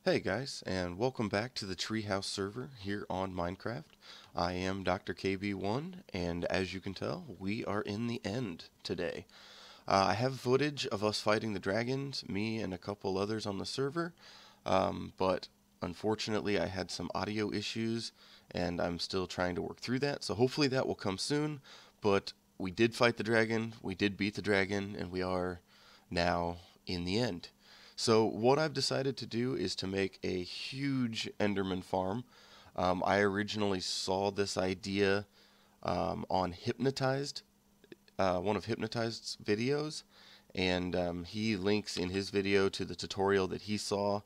Hey guys, and welcome back to the TreeHouse server here on Minecraft. I am DrKB1, and as you can tell, we are in the end today. I have footage of us fighting the dragons, me and a couple others on the server, but unfortunately I had some audio issues, and I'm still trying to work through that, so hopefully that will come soon, but we did fight the dragon, we did beat the dragon, and we are now in the end. So what I've decided to do is to make a huge Enderman farm. I originally saw this idea on one of Hypnotized's videos, and he links in his video to the tutorial that he saw,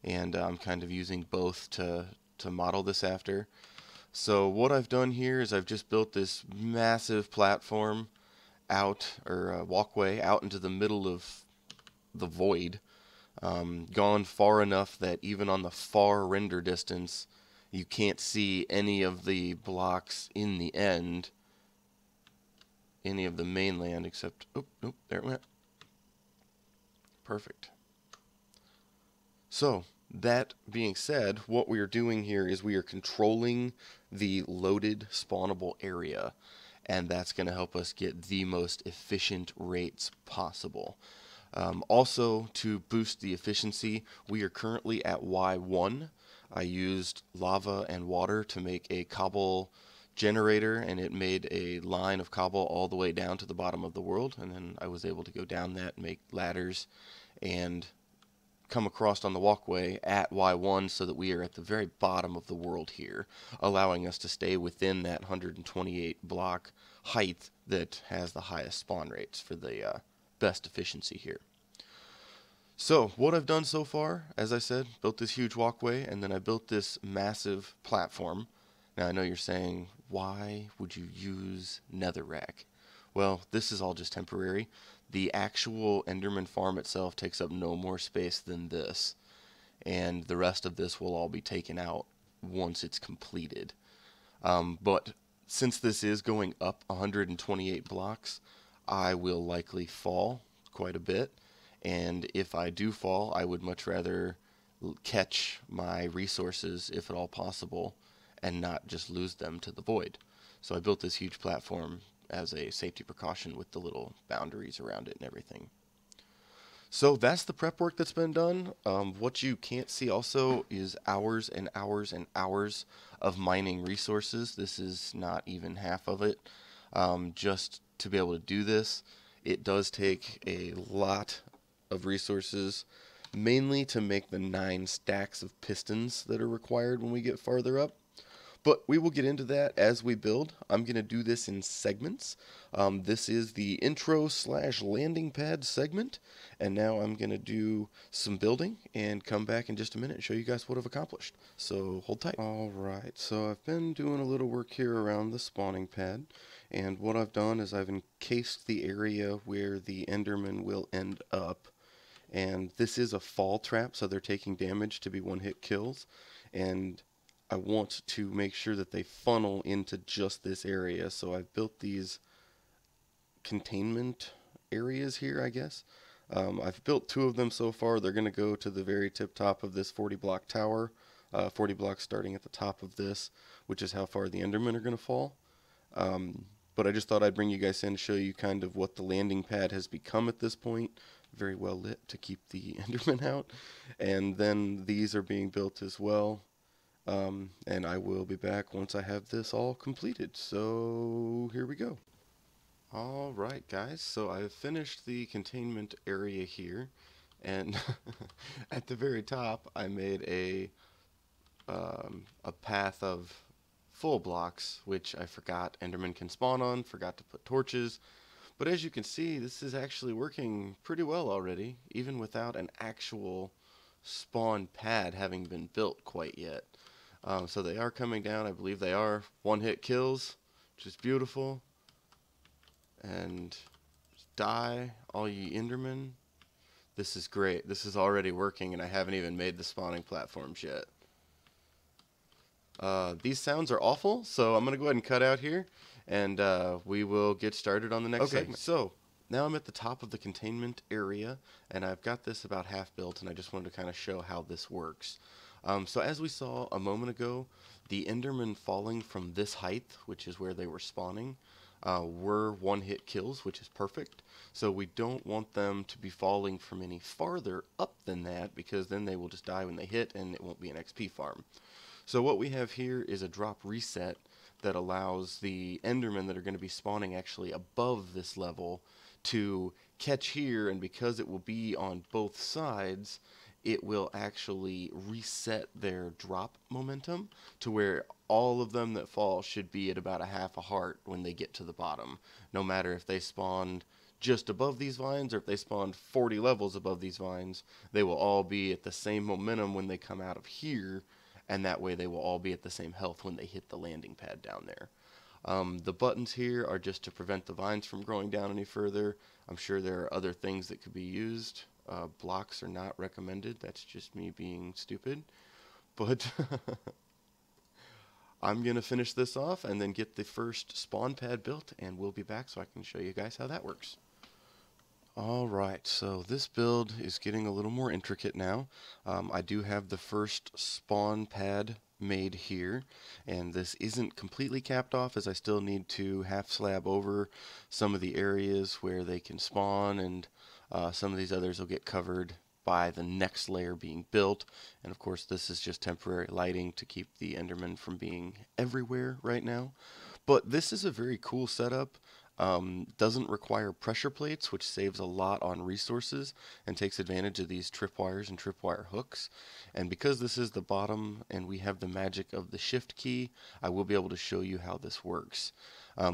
and I'm kind of using both to model this after. So what I've done here is I've just built this massive platform out, or walkway out into the middle of the void, gone far enough that even on the far render distance, you can't see any of the blocks in the end, any of the mainland, except, oh, nope, there it went. Perfect. So, that being said, what we are doing here is we are controlling the loaded spawnable area, and that's going to help us get the most efficient rates possible. Also, to boost the efficiency, we are currently at Y1. I used lava and water to make a cobble generator, and it made a line of cobble all the way down to the bottom of the world, and then I was able to go down that and make ladders and come across on the walkway at Y1 so that we are at the very bottom of the world here, allowing us to stay within that 128 block height that has the highest spawn rates for the best efficiency here. So what I've done so far, as I said, built this huge walkway, and then I built this massive platform. Now I know you're saying, why would you use netherrack? Well, this is all just temporary. The actual Enderman farm itself takes up no more space than this, and the rest of this will all be taken out once it's completed. But since this is going up 128 blocks, I will likely fall quite a bit, and if I do fall, I would much rather catch my resources, if at all possible, and not just lose them to the void. So I built this huge platform as a safety precaution with the little boundaries around it and everything. So that's the prep work that's been done. What you can't see also is hours and hours and hours of mining resources. This is not even half of it. Just to be able to do this, it does take a lot of resources, mainly to make the 9 stacks of pistons that are required when we get farther up. But we will get into that as we build. I'm going to do this in segments. This is the intro / landing pad segment. And now I'm going to do some building and come back in just a minute and show you guys what I've accomplished. So hold tight. Alright, so I've been doing a little work here around the spawning pad. And what I've done is I've encased the area where the Enderman will end up. And this is a fall trap, so they're taking damage to be one-hit kills. And I want to make sure that they funnel into just this area, so I've built these containment areas here, I guess. I've built 2 of them so far. They're going to go to the very tip top of this 40 block tower, 40 blocks starting at the top of this, which is how far the Endermen are going to fall. But I just thought I'd bring you guys in to show you kind of what the landing pad has become at this point. Very well lit to keep the Endermen out. And then these are being built as well. And I will be back once I have this all completed. So here we go. Alright guys, so I've finished the containment area here, and at the very top I made a path of full blocks, which I forgot Enderman can spawn on, forgot to put torches. But as you can see, this is actually working pretty well already, even without an actual spawn pad having been built quite yet. So they are coming down. I believe they are one-hit kills, which is beautiful. And just die, all ye Endermen. This is great. This is already working, and I haven't even made the spawning platforms yet. These sounds are awful, so I'm going to go ahead and cut out here, and we will get started on the next segment. So now I'm at the top of the containment area, and I've got this about half built, and I just wanted to kind of show how this works. So as we saw a moment ago, the Endermen falling from this height, which is where they were spawning, were one-hit kills, which is perfect. So we don't want them to be falling from any farther up than that, because then they will just die when they hit, and it won't be an XP farm. So what we have here is a drop reset that allows the Endermen that are going to be spawning actually above this level to catch here, and because it will be on both sides, it will actually reset their drop momentum to where all of them that fall should be at about a half a heart when they get to the bottom, no matter if they spawned just above these vines or if they spawned 40 levels above these vines. They will all be at the same momentum when they come out of here, and that way they will all be at the same health when they hit the landing pad down there. The buttons here are just to prevent the vines from growing down any further. I'm sure there are other things that could be used. Blocks are not recommended. That's just me being stupid. But I'm going to finish this off and then get the first spawn pad built, and we'll be back so I can show you guys how that works. Alright, so this build is getting a little more intricate now. I do have the first spawn pad made here, and this isn't completely capped off as I still need to half slab over some of the areas where they can spawn, and some of these others will get covered by the next layer being built. And of course this is just temporary lighting to keep the Enderman from being everywhere right now. But this is a very cool setup. Doesn't require pressure plates, which saves a lot on resources and takes advantage of these tripwires and tripwire hooks. And because this is the bottom and we have the magic of the shift key, I will be able to show you how this works.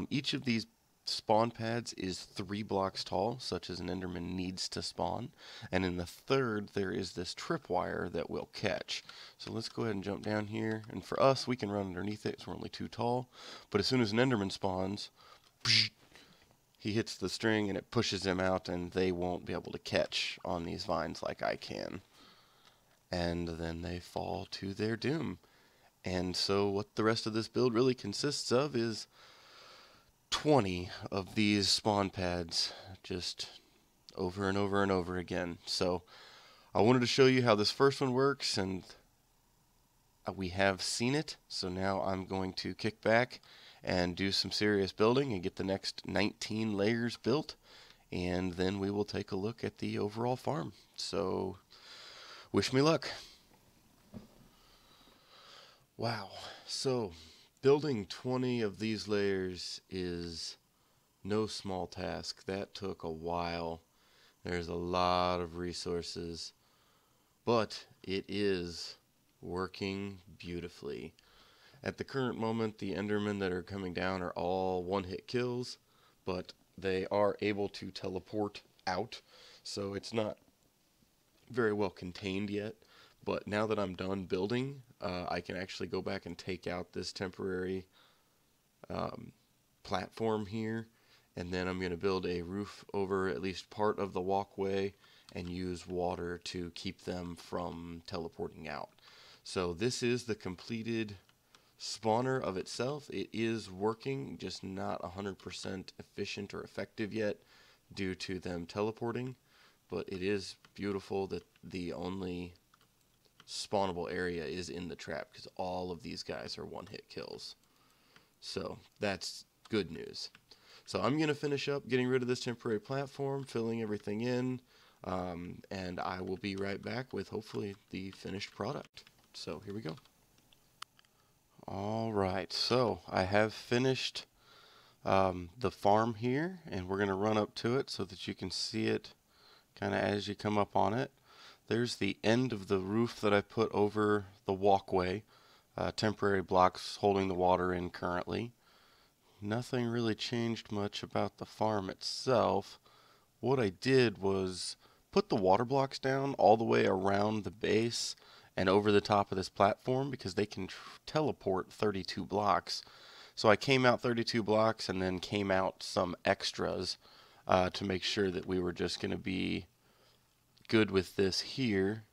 Each of these spawn pads is 3 blocks tall, such as an Enderman needs to spawn, and in the third there is this tripwire that will catch. So let's go ahead and jump down here, and for us we can run underneath it, so we're only too tall, but as soon as an Enderman spawns, he hits the string and it pushes them out, and they won't be able to catch on these vines like I can. And then they fall to their doom. And so what the rest of this build really consists of is 20 of these spawn pads, just over and over and over again. So I wanted to show you how this first one works, and we have seen it. So now I'm going to kick back and do some serious building and get the next 19 layers built, and then we will take a look at the overall farm. So wish me luck. Wow, so building 20 of these layers is no small task. That took a while. There's a lot of resources, but it is working beautifully. At the current moment, the Endermen that are coming down are all one-hit kills, but they are able to teleport out, so it's not very well contained yet. But now that I'm done building, I can actually go back and take out this temporary platform here, and then I'm going to build a roof over at least part of the walkway and use water to keep them from teleporting out. So this is the completed spawner of itself. It is working, just not 100% efficient or effective yet due to them teleporting, but it is beautiful that the only spawnable area is in the trap, because all of these guys are one-hit kills. So that's good news. So I'm going to finish up getting rid of this temporary platform, filling everything in, and I will be right back with hopefully the finished product. So here we go. Alright, so I have finished the farm here, and we're going to run up to it so that you can see it kind of as you come up on it. There's the end of the roof that I put over the walkway, temporary blocks holding the water in currently. Nothing really changed much about the farm itself. What I did was put the water blocks down all the way around the base and over the top of this platform, because they can teleport 32 blocks. So I came out 32 blocks and then came out some extras to make sure that we were just going to be good with this here,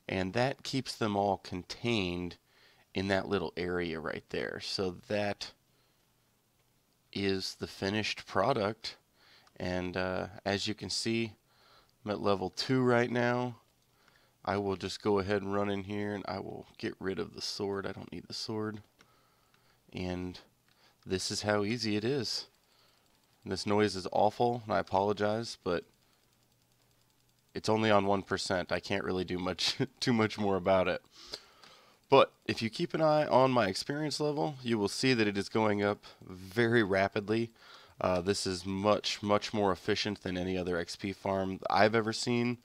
and that keeps them all contained in that little area right there. So that is the finished product, And as you can see, I'm at level 2 right now. I will just go ahead and run in here, and I will get rid of the sword. I don't need the sword. And this is how easy it is. This noise is awful, and I apologize, but it's only on 1%. I can't really do much too much more about it. But if you keep an eye on my experience level, you will see that it is going up very rapidly. This is much more efficient than any other XP farm I've ever seen.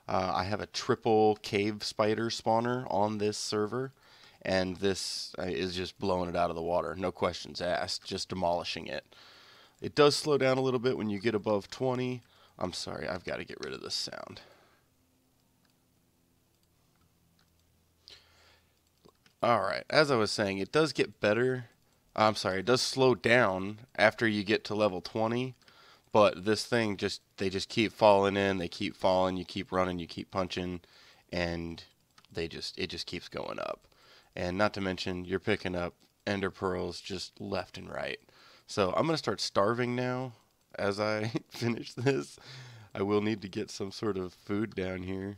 I have a triple cave spider spawner on this server, and this is just blowing it out of the water. No questions asked, just demolishing it. It does slow down a little bit when you get above 20. I'm sorry, I've got to get rid of this sound. Alright, as I was saying, it does get better. I'm sorry, it does slow down after you get to level 20. But this thing they just keep falling in, they keep falling, you keep running, you keep punching, and it just keeps going up. And not to mention, you're picking up ender pearls just left and right. So I'm going to start starving now as I finish this. I will need to get some sort of food down here.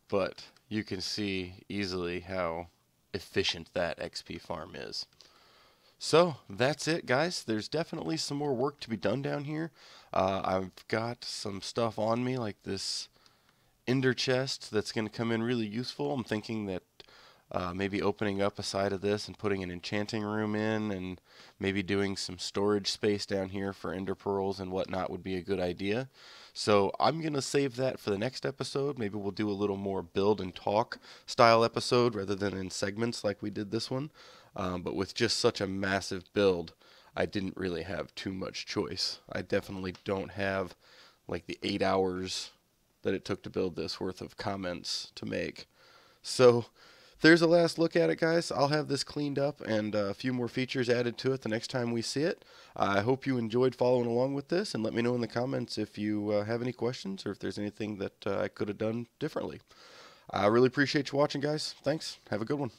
But you can see easily how efficient that XP farm is. So that's it, guys. There's definitely some more work to be done down here. I've got some stuff on me, like this ender chest that's going to come in really useful. I'm thinking that maybe opening up a side of this and putting an enchanting room in, and maybe doing some storage space down here for ender pearls and whatnot would be a good idea. So I'm going to save that for the next episode. Maybe we'll do a little more build and talk style episode rather than in segments like we did this one. But with just such a massive build, I didn't really have too much choice. I definitely don't have like the 8 hours that it took to build this worth of comments to make. So there's a last look at it, guys. I'll have this cleaned up and a few more features added to it the next time we see it. I hope you enjoyed following along with this, and let me know in the comments if you have any questions or if there's anything that I could have done differently. I really appreciate you watching, guys. Thanks. Have a good one.